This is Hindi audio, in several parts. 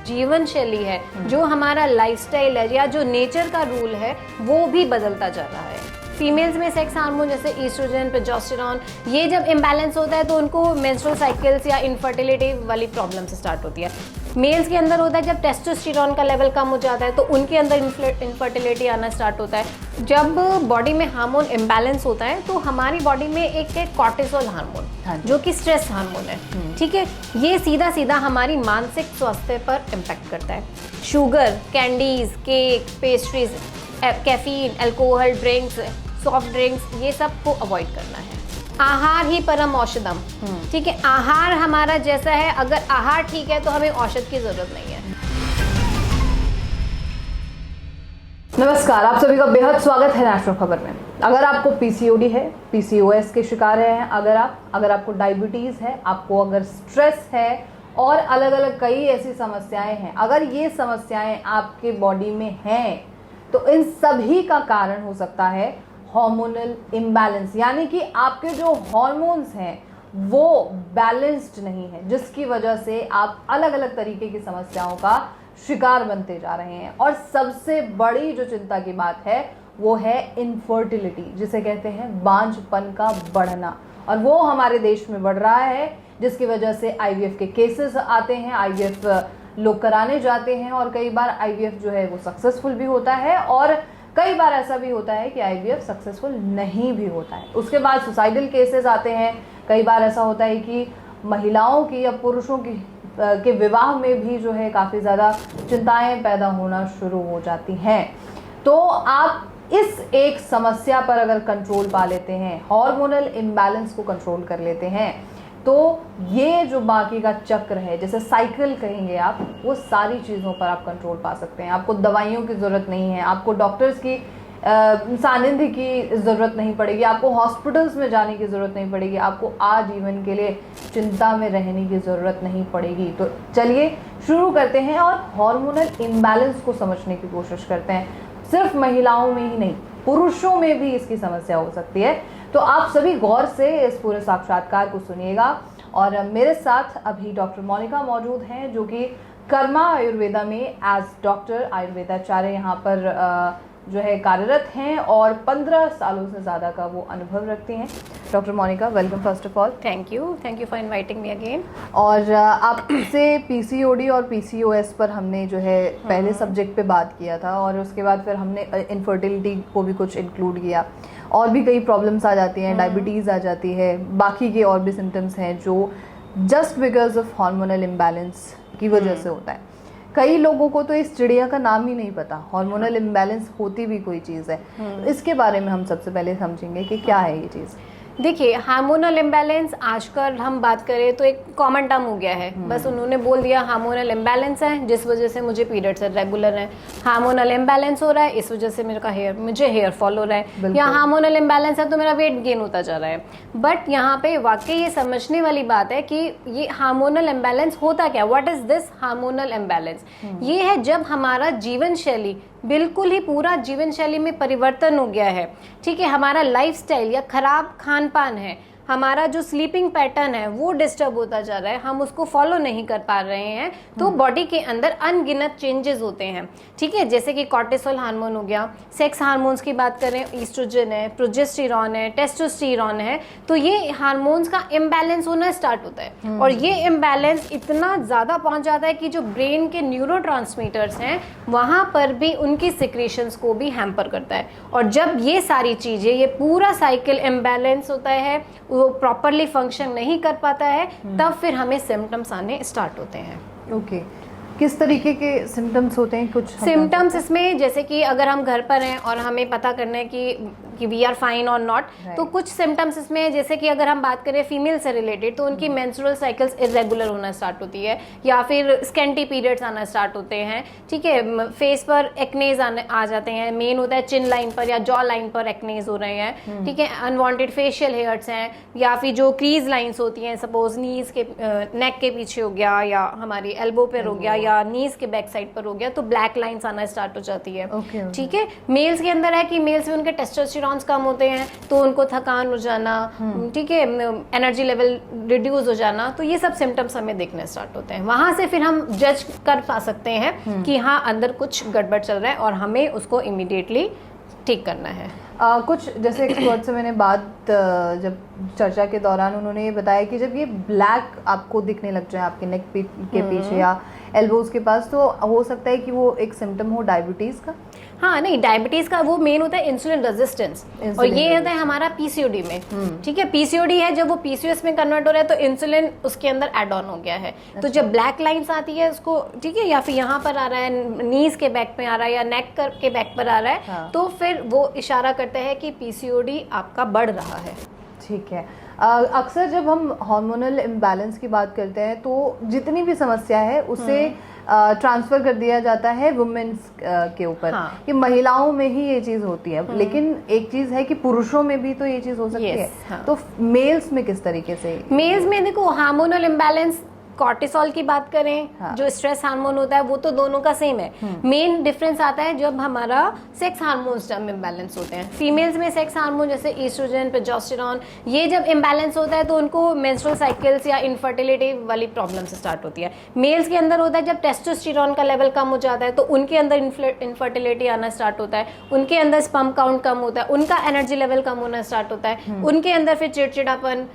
जीवन शैली है, जो हमारा लाइफस्टाइल है या जो नेचर का रूल है, वो भी बदलता जा रहा है। फीमेल्स में सेक्स हार्मोन जैसे ईस्ट्रोजन, प्रोजेस्टेरॉन, ये जब इम्बैलेंस होता है तो उनको मेंस्ट्रुअल साइकिल्स या इनफर्टिलिटी वाली प्रॉब्लम से स्टार्ट होती है। मेल्स के अंदर होता है जब टेस्टोस्टेरॉन का लेवल कम हो जाता है तो उनके अंदर इनफर्टिलिटी आना स्टार्ट होता है। जब बॉडी में हार्मोन इम्बैलेंस होता है तो हमारी बॉडी में एक कॉर्टिसोल हार्मोन जो कि स्ट्रेस हार्मोन है, ठीक है, ये सीधा सीधा हमारी मानसिक स्वास्थ्य पर इम्पैक्ट करता है। Sugar, candies, cake, pastries, caffeine, alcohol drinks, soft drinks, ये सब को अवॉइड करना है। आहार ही परम औषधम, ठीक है, आहार हमारा जैसा है, अगर आहार ठीक है तो हमें औषध की जरूरत नहीं है। नमस्कार, आप सभी का बेहद स्वागत है नेशनल खबर में। अगर आपको पीसीओडी है, पीसीओएस के शिकार हैं, अगर आपको डायबिटीज है, आपको अगर स्ट्रेस है और अलग अलग कई ऐसी समस्याएं हैं, अगर ये समस्याएं आपके बॉडी में हैं तो इन सभी का कारण हो सकता है हार्मोनल इम्बैलेंस, यानी कि आपके जो हार्मोन्स हैं वो बैलेंस्ड नहीं है, जिसकी वजह से आप अलग अलग तरीके की समस्याओं का शिकार बनते जा रहे हैं। और सबसे बड़ी जो चिंता की बात है वो है इनफर्टिलिटी, जिसे कहते हैं बांझपन का बढ़ना, और वो हमारे देश में बढ़ रहा है, जिसकी वजह से आईवीएफ के केसेस आते हैं, आईवीएफ लोग कराने जाते हैं और कई बार आईवीएफ जो है वो सक्सेसफुल भी होता है और कई बार ऐसा भी होता है कि आईवीएफ सक्सेसफुल नहीं भी होता है। उसके बाद सुसाइडल केसेस आते हैं। कई बार ऐसा होता है कि महिलाओं की या पुरुषों की के विवाह में भी जो है काफ़ी ज़्यादा चिंताएं पैदा होना शुरू हो जाती हैं। तो आप इस एक समस्या पर अगर कंट्रोल पा लेते हैं, हार्मोनल इम्बैलेंस को कंट्रोल कर लेते हैं, तो ये जो बाकी का चक्र है, जैसे साइकिल कहेंगे आप, वो सारी चीज़ों पर आप कंट्रोल पा सकते हैं। आपको दवाइयों की ज़रूरत नहीं है, आपको डॉक्टर्स की सानिध्य की ज़रूरत नहीं पड़ेगी, आपको हॉस्पिटल्स में जाने की ज़रूरत नहीं पड़ेगी, आपको आजीवन के लिए चिंता में रहने की ज़रूरत नहीं पड़ेगी। तो चलिए शुरू करते हैं और हार्मोनल इम्बैलेंस को समझने की कोशिश करते हैं। सिर्फ महिलाओं में ही नहीं, पुरुषों में भी इसकी समस्या हो सकती है। तो आप सभी गौर से इस पूरे साक्षात्कार को सुनिएगा। और मेरे साथ अभी डॉक्टर मोनिका मौजूद हैं, जो कि कर्मा आयुर्वेदा में एज डॉक्टर आयुर्वेदाचार्य यहाँ पर जो है कार्यरत हैं और 15 सालों से ज़्यादा का वो अनुभव रखती हैं। Doctor Monika, welcome first of all. Thank you for inviting me again. और आपसे पीसीओडी और पीसीओएस पर हमने जो है पहले सब्जेक्ट पे बात किया था और उसके बाद फिर हमने इनफर्टिलिटी को भी कुछ इंक्लूड किया, और भी कई प्रॉब्लम्स आ जाती हैं, डायबिटीज़ आ जाती है, बाकी के और भी सिम्टम्स हैं जो just because of hormonal imbalance की वजह से होता है। कई लोगों को तो इस चिड़िया का नाम ही नहीं पता, हार्मोनल इम्बैलेंस होती भी कोई चीज़ है। तो इसके बारे में हम सबसे पहले समझेंगे कि क्या है ये चीज़। देखिए, हार्मोनल इम्बैलेंस आजकल हम बात करें तो एक कॉमन टर्म हो गया है। बस उन्होंने बोल दिया हार्मोनल इम्बैलेंस है, जिस वजह से मुझे पीरियड्स रेगुलर हैं। हार्मोनल इम्बैलेंस हो रहा है, इस वजह से मुझे हेयर फॉल हो रहा है, या हार्मोनल इम्बैलेंस है तो मेरा वेट गेन होता जा रहा है। बट यहाँ पे वाकई ये समझने वाली बात है कि ये हार्मोनल इम्बैलेंस होता क्या, what is this hormonal imbalance. ये है जब हमारा जीवन शैली बिल्कुल ही पूरा जीवन शैली में परिवर्तन हो गया है, ठीक है, हमारा लाइफस्टाइल या खराब खान पान है, हमारा जो स्लीपिंग पैटर्न है वो डिस्टर्ब होता जा रहा है, हम उसको फॉलो नहीं कर पा रहे हैं, तो बॉडी के अंदर अनगिनत चेंजेस होते हैं, ठीक है, जैसे कि कॉर्टिसोल हार्मोन हो गया, सेक्स हार्मोन्स की बात करें, ईस्ट्रोजन है, प्रोजेस्टेरॉन है, टेस्टोस्टेरॉन है, तो ये हार्मोन्स का इम्बैलेंस होना स्टार्ट होता है। और ये इम्बैलेंस इतना ज़्यादा पहुंच जाता है कि जो ब्रेन के न्यूरोट्रांसमीटर्स हैं वहाँ पर भी उनकी सिक्रीशंस को भी हैम्पर करता है। और जब ये सारी चीज़ें, ये पूरा साइकिल इम्बैलेंस होता है, वो प्रॉपरली फंक्शन नहीं कर पाता है, तब फिर हमें सिम्टम्स आने स्टार्ट होते हैं। ओके, किस तरीके के सिम्टम्स होते हैं? कुछ सिम्टम्स इसमें जैसे कि अगर हम घर पर हैं और हमें पता करना है कि वी आर फाइन और नॉट, तो कुछ सिम्टम्स इसमें, जैसे कि अगर हम बात करें फीमेल से रिलेटेड, तो उनकी मेंस्ट्रुअल साइकिल्स इरेगुलर होना स्टार्ट होती है, या फिर स्कैंटी पीरियड्स आना स्टार्ट होते हैं, ठीक है, फेस पर एक्नेज आ जाते हैं, मेन होता है चिन लाइन पर या जॉ लाइन पर एक्नेज हो रहे हैं, ठीक है, अनवांटेड फेशियल हेयर्स हैं, या फिर जो क्रीज लाइंस होती हैं, सपोज नीज के नेक के पीछे हो गया या हमारी एल्बो पर हो गया या नीज के बैक साइड पर हो गया, तो ब्लैक लाइंस आना स्टार्ट हो जाती है, ठीक है। मेल्स के अंदर है कि मेल्स में उनके टेस्टोस्टेरोन प्रोजेस्टेरॉन्स कम होते हैं तो उनको थकान हो जाना, ठीक है, एनर्जी लेवल रिड्यूस हो जाना, तो ये सब सिम्टम्स हमें दिखने स्टार्ट होते हैं। वहां से फिर हम जज कर पा सकते हैं कि हाँ अंदर कुछ गड़बड़ चल रहा है और हमें उसको इमीडिएटली ठीक करना है। कुछ जैसे एक्सपर्ट से मैंने बात जब चर्चा के दौरान उन्होंने ये बताया कि जब ये ब्लैक आपको दिखने लग जाए आपके नेक के पीछे या एल्बोज के पास, तो हो सकता है कि वो एक सिम्टम हो डायबिटीज का। हाँ नहीं, डायबिटीज का वो मेन होता है इंसुलिन रेजिस्टेंस, और ये होता है हमारा पीसीओडी में। ठीक है, पीसीओडी है जब वो पीसीओएस में कन्वर्ट हो रहा है तो इंसुलिन उसके अंदर एड ऑन हो गया है। तो जब ब्लैक लाइंस आती है उसको, ठीक है, या फिर यहाँ पर आ रहा है, नीज के बैक पे आ रहा है या नेक के बैक पर आ रहा है, हाँ। तो फिर वो इशारा करता है कि पीसीओडी आपका बढ़ रहा है। ठीक है। अक्सर जब हम हार्मोनल इम्बैलेंस की बात करते हैं तो जितनी भी समस्या है उसे ट्रांसफर कर दिया जाता है वुमेन्स के ऊपर। हाँ। कि महिलाओं में ही ये चीज होती है, लेकिन एक चीज है कि पुरुषों में भी तो ये चीज हो सकती है। हाँ। तो मेल्स में किस तरीके से? मेल्स में देखो, हार्मोनल इम्बैलेंस, कॉर्टिसोल की बात करें, हाँ। जो स्ट्रेस हार्मोन होता है वो तो दोनों का सेम है। मेन डिफरेंस आता है जब हमारा सेक्स हार्मोन्स जब इम्बैलेंस होते हैं। फीमेल्स में सेक्स हार्मोन जैसे ईस्ट्रोजन, प्रोजेस्टेरॉन, ये जब इम्बैलेंस होता है तो उनको मेंस्ट्रुअल साइकिल्स या इनफर्टिलिटी वाली प्रॉब्लम से स्टार्ट होती है। मेल्स के अंदर होता है जब टेस्टोस्टेरॉन का लेवल कम हो जाता है तो उनके अंदर इनफर्टिलिटी आना स्टार्ट होता है, उनके अंदर स्पर्म काउंट कम होता है, उनका एनर्जी लेवल कम होना स्टार्ट होता है, उनके अंदर फिर चिड़चिड़ापन,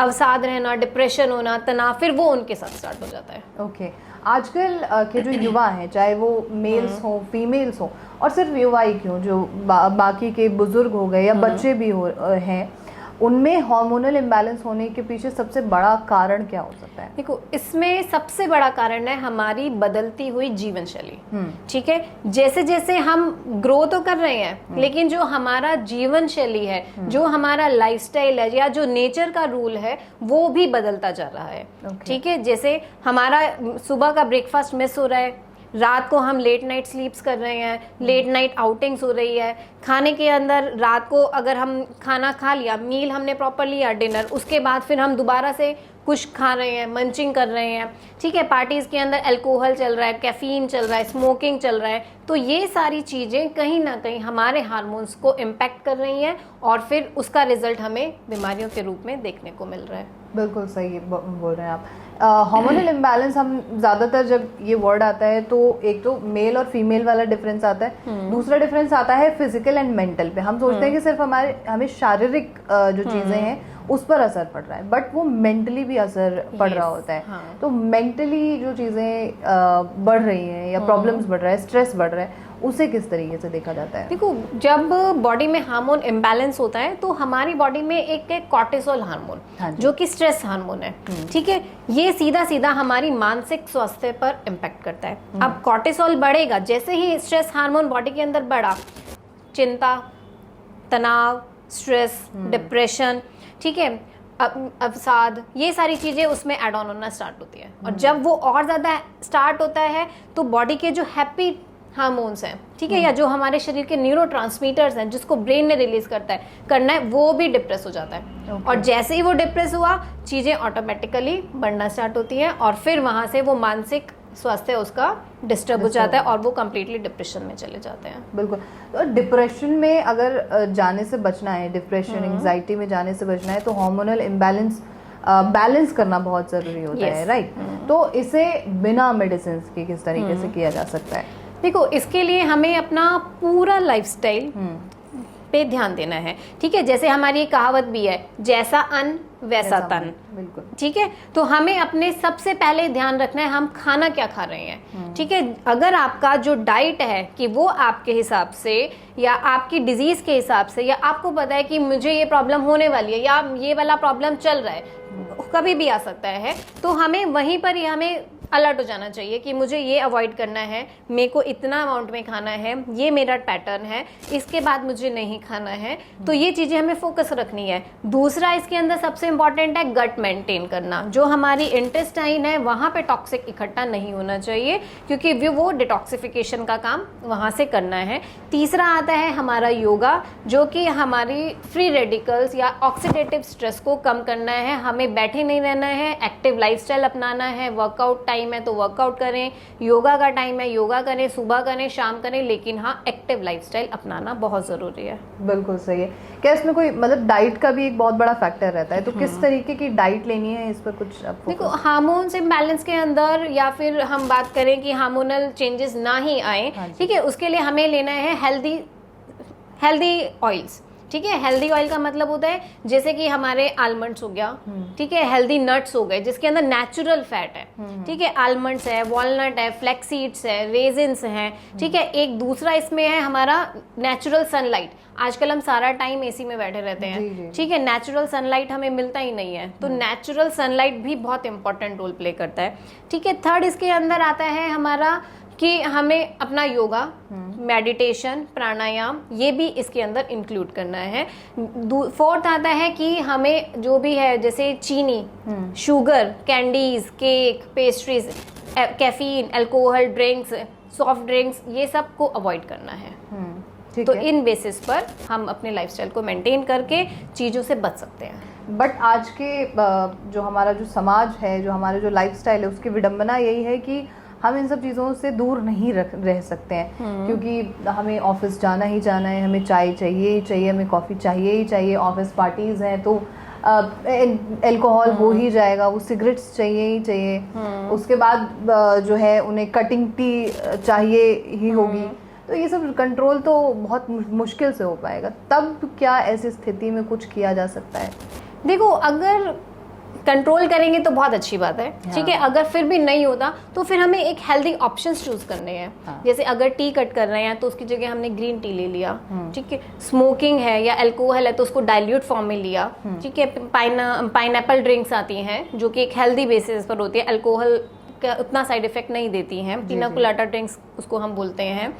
अवसाद रहना, डिप्रेशन होना, तनाव, फिर वो उनके साथ स्टार्ट हो जाता है। ओके। आजकल के जो युवा हैं, चाहे वो मेल्स हो फीमेल्स हो, और सिर्फ युवा ही क्यों, जो बाकी के बुजुर्ग हो गए या बच्चे भी हैं, उनमें हार्मोनल इम्बैलेंस होने के पीछे सबसे बड़ा कारण क्या हो सकता है? देखो, इसमें सबसे बड़ा कारण है हमारी बदलती हुई जीवन शैली। ठीक है, जैसे जैसे हम ग्रो तो कर रहे हैं लेकिन जो हमारा जीवन शैली है, जो हमारा लाइफस्टाइल है या जो नेचर का रूल है, वो भी बदलता जा रहा है। ठीक है, जैसे हमारा सुबह का ब्रेकफास्ट मिस हो रहा है, रात को हम लेट नाइट स्लीप्स कर रहे हैं, लेट नाइट आउटिंग्स हो रही है, खाने के अंदर रात को अगर हम खाना खा लिया, मील हमने प्रॉपर लिया, डिनर, उसके बाद फिर हम दोबारा से कुछ खा रहे हैं, मंचिंग कर रहे हैं। ठीक है, पार्टीज के अंदर अल्कोहल चल रहा है, कैफीन चल रहा है, स्मोकिंग चल रहा है, तो ये सारी चीज़ें कहीं ना कहीं हमारे हार्मोन्स को इम्पैक्ट कर रही हैं और फिर उसका रिजल्ट हमें बीमारियों के रूप में देखने को मिल रहा है। बिल्कुल सही बोल रहे हैं आप। हार्मोनल इम्बैलेंस, हम ज़्यादातर जब ये वर्ड आता है तो एक तो मेल और फीमेल वाला डिफरेंस आता है, दूसरा डिफरेंस आता है फिजिकल एंड मेंटल पे। हम सोचते हैं कि सिर्फ हमें शारीरिक जो चीज़ें हैं उस पर असर पड़ रहा है, बट वो मेंटली भी असर पड़ रहा होता है। हाँ। तो मेंटली जो चीज़ें बढ़ रही हैं या प्रॉब्लम्स बढ़ रहा है, स्ट्रेस बढ़ रहा है, उसे किस तरीके से देखा जाता है? देखो, जब बॉडी में हार्मोन इम्बैलेंस होता है तो हमारी बॉडी में एक कॉर्टिसोल हार्मोन, जो कि स्ट्रेस हार्मोन है, ठीक है, ये सीधा सीधा हमारी मानसिक स्वास्थ्य पर इम्पैक्ट करता है। अब कॉर्टिसोल बढ़ेगा, जैसे ही स्ट्रेस हार्मोन बॉडी के अंदर बढ़ा, चिंता, तनाव, स्ट्रेस, डिप्रेशन, ठीक है, अवसाद, ये सारी चीज़ें उसमें ऐड ऑन होना स्टार्ट होती है। और जब वो और ज़्यादा स्टार्ट होता है तो बॉडी के जो हैप्पी हार्मोन्स हैं, ठीक है, या जो हमारे शरीर के न्यूरोट्रांसमीटर्स हैं जिसको ब्रेन ने रिलीज करना है, वो भी डिप्रेस हो जाता है। और जैसे ही वो डिप्रेस हुआ, चीज़ें ऑटोमेटिकली बढ़ना स्टार्ट होती हैं और फिर वहाँ से वो मानसिक स्वास्थ्य उसका डिस्टर्ब हो जाता है और वो कम्प्लीटली डिप्रेशन में चले जाते हैं। बिल्कुल। तो डिप्रेशन में अगर जाने से बचना है, डिप्रेशन एंजाइटी में जाने से बचना है, तो हार्मोनल इम्बैलेंस बैलेंस करना बहुत ज़रूरी होता है, राइट? तो इसे बिना मेडिसिन के किस तरीके से किया जा सकता है? देखो, इसके लिए हमें अपना पूरा लाइफस्टाइल पे ध्यान देना है। ठीक है, जैसे हमारी एक कहावत भी है, जैसा अन्न वैसा तन। बिल्कुल। ठीक है, तो हमें अपने सबसे पहले ध्यान रखना है हम खाना क्या खा रहे हैं। ठीक है, अगर आपका जो डाइट है कि वो आपके हिसाब से या आपकी डिजीज के हिसाब से, या आपको पता है कि मुझे ये प्रॉब्लम होने वाली है या ये वाला प्रॉब्लम चल रहा है, कभी भी आ सकता है, तो हमें वहीं पर ही हमें अलर्ट हो जाना चाहिए कि मुझे ये अवॉइड करना है, मेरे को इतना अमाउंट में खाना है, ये मेरा पैटर्न है, इसके बाद मुझे नहीं खाना है। तो ये चीज़ें हमें फोकस रखनी है। दूसरा, इसके अंदर सबसे इम्पॉर्टेंट है गट मेंटेन करना। जो हमारी इंटेस्टाइन है वहाँ पे टॉक्सिक इकट्ठा नहीं होना चाहिए, क्योंकि वो डिटॉक्सिफिकेशन का काम वहाँ से करना है। तीसरा आता है हमारा योगा, जो कि हमारी फ्री रेडिकल्स या ऑक्सीडेटिव स्ट्रेस को कम करना है। हमें बैठे नहीं रहना है, एक्टिव लाइफस्टाइल अपनाना है, वर्कआउट टाइम है तो वर्कआउट करें, योगा का टाइम है योगा करें, सुबह करें शाम करें, लेकिन हाँ एक्टिव लाइफस्टाइल अपनाना बहुत ज़रूरी है। बिल्कुल सही है। क्या इसमें कोई मतलब डाइट का भी एक बहुत बड़ा फैक्टर रहता है, तो किस तरीके की डाइट लेनी है, इस पर कुछ आपको? देखो, हार्मोन्स इम्बैलेंस के अंदर या फिर हम बात करें कि हार्मोनल चेंजेस ना ही आए, ठीक है, उसके लिए हमें लेना है हेल्दी ऑयल्स। ठीक है, हेल्दी ऑयल का मतलब होता है जैसे कि हमारे आलमंड्स हो गया, ठीक है, हेल्दी नट्स हो गए जिसके अंदर नेचुरल फैट है, ठीक है, आलमंड्स है, वॉलनट है, फ्लैक्स सीड्स है, रेजिन्स हैं, ठीक है। एक दूसरा इसमें है हमारा नेचुरल सनलाइट। आजकल हम सारा टाइम एसी में बैठे रहते हैं, ठीक है, नेचुरल सनलाइट हमें मिलता ही नहीं है, तो नेचुरल सनलाइट भी बहुत इंपॉर्टेंट रोल प्ले करता है, ठीक है। थर्ड इसके अंदर आता है हमारा कि हमें अपना योगा, मेडिटेशन, प्राणायाम, ये भी इसके अंदर इंक्लूड करना है। फोर्थ आता है कि हमें जो भी है जैसे चीनी, sugar, candies, cake, pastries, caffeine, alcohol drinks, soft drinks, ये सब को अवॉइड करना है। तो इन बेसिस पर हम अपने लाइफस्टाइल को मेंटेन करके चीज़ों से बच सकते हैं। बट आज के जो हमारा जो समाज है, जो हमारा जो लाइफस्टाइल है, उसकी विडंबना यही है कि हम इन सब चीज़ों से दूर नहीं रह सकते हैं, क्योंकि हमें ऑफिस जाना ही जाना है, हमें चाय चाहिए ही चाहिए, हमें कॉफ़ी चाहिए ही चाहिए, ऑफिस पार्टीज़ हैं तो अल्कोहल हो ही जाएगा, वो सिगरेट्स चाहिए ही चाहिए, उसके बाद जो है उन्हें कटिंग टी चाहिए ही होगी। तो ये सब कंट्रोल तो बहुत मुश्किल से हो पाएगा। तब क्या ऐसी स्थिति में कुछ किया जा सकता है? देखो, अगर कंट्रोल करेंगे तो बहुत अच्छी बात है, ठीक है। अगर फिर भी नहीं होता तो फिर हमें एक हेल्दी ऑप्शंस चूज करने हैं। जैसे अगर टी कट कर रहे हैं तो उसकी जगह हमने ग्रीन टी ले लिया, ठीक है। स्मोकिंग है या अल्कोहल है तो उसको डाइल्यूट फॉर्म में लिया, ठीक है। पाइनएप्पल ड्रिंक्स आती हैं जो कि एक हेल्दी बेसिस पर होती है, अल्कोहल का उतना साइड इफेक्ट नहीं देती हैं, पिना कोलाडा ड्रिंक्स उसको हम बोलते हैं,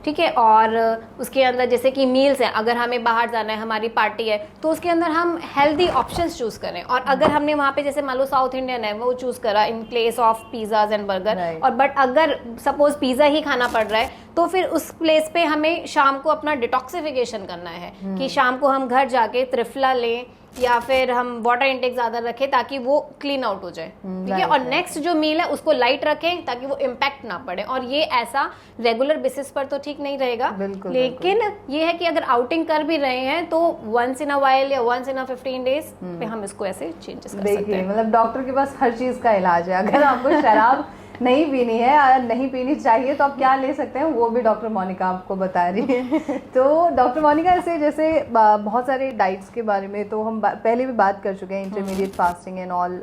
ठीक है। और उसके अंदर जैसे कि मील्स हैं, अगर हमें बाहर जाना है, हमारी पार्टी है, तो उसके अंदर हम हेल्दी ऑप्शंस चूज करें। और अगर हमने वहाँ पे जैसे मान लो साउथ इंडियन है वो चूज करा in place of pizzas and burger, और बट अगर सपोज पिज़्ज़ा ही खाना पड़ रहा है तो फिर उस प्लेस पे हमें शाम को अपना डिटॉक्सिफिकेशन करना है कि शाम को हम घर जाके त्रिफला लें या फिर हम वाटर इंटेक ज्यादा रखें ताकि वो क्लीन आउट हो जाए, ठीक है। और नेक्स्ट जो मील है उसको लाइट रखें ताकि वो इम्पैक्ट ना पड़े। और ये ऐसा रेगुलर बेसिस पर तो ठीक नहीं रहेगा, लेकिन ये है कि अगर आउटिंग कर भी रहे हैं तो वंस इन अ वाइल या वंस इन अ 15 डेज पे हम इसको ऐसे चेंजेस कर सकते हैं। मतलब डॉक्टर के पास हर चीज का इलाज है। अगर आपको शराब नहीं पीनी है और नहीं पीनी चाहिए तो आप क्या ले सकते हैं, वो भी डॉक्टर मोनिका आपको बता रही है। तो डॉक्टर मोनिका, ऐसे जैसे बहुत सारे डाइट्स के बारे में तो हम पहले भी बात कर चुके हैं, intermediate fasting and all,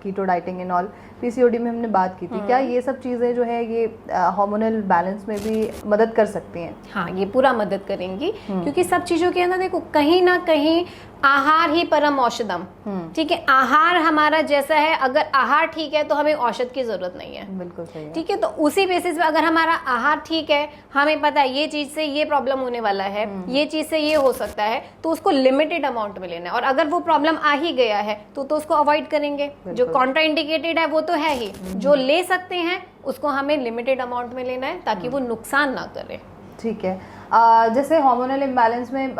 keto dieting and all, PCOD में हमने बात की थी। क्या ये सब चीज़ें जो है ये हार्मोनल बैलेंस में भी मदद कर सकती हैं? हाँ, ये पूरा मदद करेंगी, क्योंकि सब चीज़ों के अंदर देखो कहीं ना कहीं आहार ही परम औषधम, ठीक है। आहार हमारा जैसा है, अगर आहार ठीक है तो हमें औषध की जरूरत नहीं है। बिल्कुल सही है, ठीक है। तो उसी बेसिस पे अगर हमारा आहार ठीक है, हमें पता है ये चीज से ये प्रॉब्लम होने वाला है, ये चीज से ये हो सकता है, तो उसको लिमिटेड अमाउंट में लेना है। और अगर वो प्रॉब्लम आ ही गया है तो उसको अवॉइड करेंगे। जो कॉन्ट्रा इंडिकेटेड है वो तो है ही, जो ले सकते हैं उसको हमें लिमिटेड अमाउंट में लेना है ताकि वो नुकसान ना करे। ठीक है। जैसे हार्मोनल इम्बैलेंस में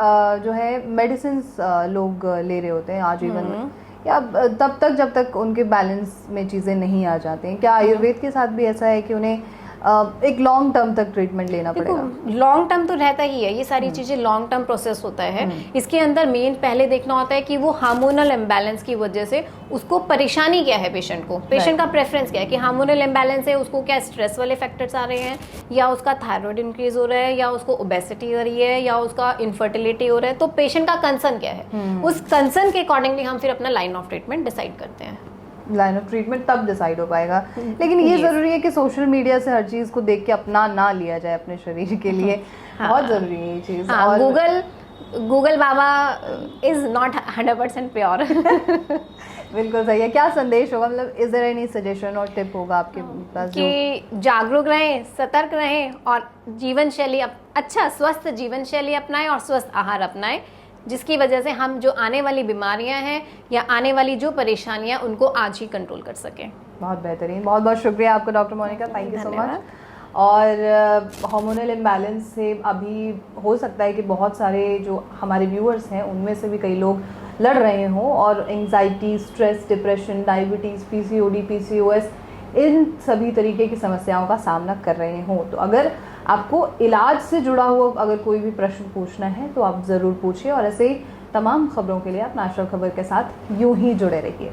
जो है मेडिसिन लोग ले रहे होते हैं आजीवन, या तब तक जब तक उनके बैलेंस में चीज़ें नहीं आ जाती हैं। क्या आयुर्वेद के साथ भी ऐसा है कि उन्हें एक लॉन्ग टर्म तक ट्रीटमेंट लेना पड़ेगा? लॉन्ग टर्म तो रहता ही है, ये सारी चीजें लॉन्ग टर्म प्रोसेस होता है। इसके अंदर मेन पहले देखना होता है कि वो हार्मोनल इम्बैलेंस की वजह से उसको परेशानी क्या है, पेशेंट को, पेशेंट का प्रेफरेंस क्या है, कि हार्मोनल इम्बैलेंस है, उसको क्या स्ट्रेस वाले फैक्टर्स आ रहे हैं, या उसका थायराइड इंक्रीज हो रहा है, या उसको ओबेसिटी हो रही है, या उसका इनफर्टिलिटी हो रहा है। तो पेशेंट का कंसर्न क्या है, उस कंसर्न के अकॉर्डिंगली हम फिर अपना लाइन ऑफ ट्रीटमेंट डिसाइड करते हैं। लाइन ऑफ ट्रीटमेंट तब डिसाइड हो पाएगा। लेकिन ये जरूरी है कि सोशल मीडिया से हर चीज को देख के अपना ना लिया जाए अपने शरीर के लिए। बहुत जरूरी है ये चीज। और Google Baba is not 100% pure. बिल्कुल सही है। क्या संदेश होगा, मतलब इज देयर एनी सजेशन और टिप होगा आपके पास कि जागरूक रहें, सतर्क रहें और जीवन शैली अच्छा स्वस्थ जीवन शैली अपनाएं और स्वस्थ आहार अपनाएं, जिसकी वजह से हम जो आने वाली बीमारियां हैं या आने वाली जो परेशानियां उनको आज ही कंट्रोल कर सकें। बहुत बेहतरीन, बहुत बहुत शुक्रिया आपका doctor Monika, thank you so much. और हार्मोनल इम्बैलेंस से अभी हो सकता है कि बहुत सारे जो हमारे व्यूअर्स हैं उनमें से भी कई लोग लड़ रहे हों और anxiety, stress, depression, diabetes, PCOD, PCOS, इन सभी तरीके की समस्याओं का सामना कर रहे हो। तो अगर आपको इलाज से जुड़ा हुआ अगर कोई भी प्रश्न पूछना है तो आप ज़रूर पूछिए, और ऐसे ही तमाम खबरों के लिए आप नेशनल खबर के साथ यूं ही जुड़े रहिए।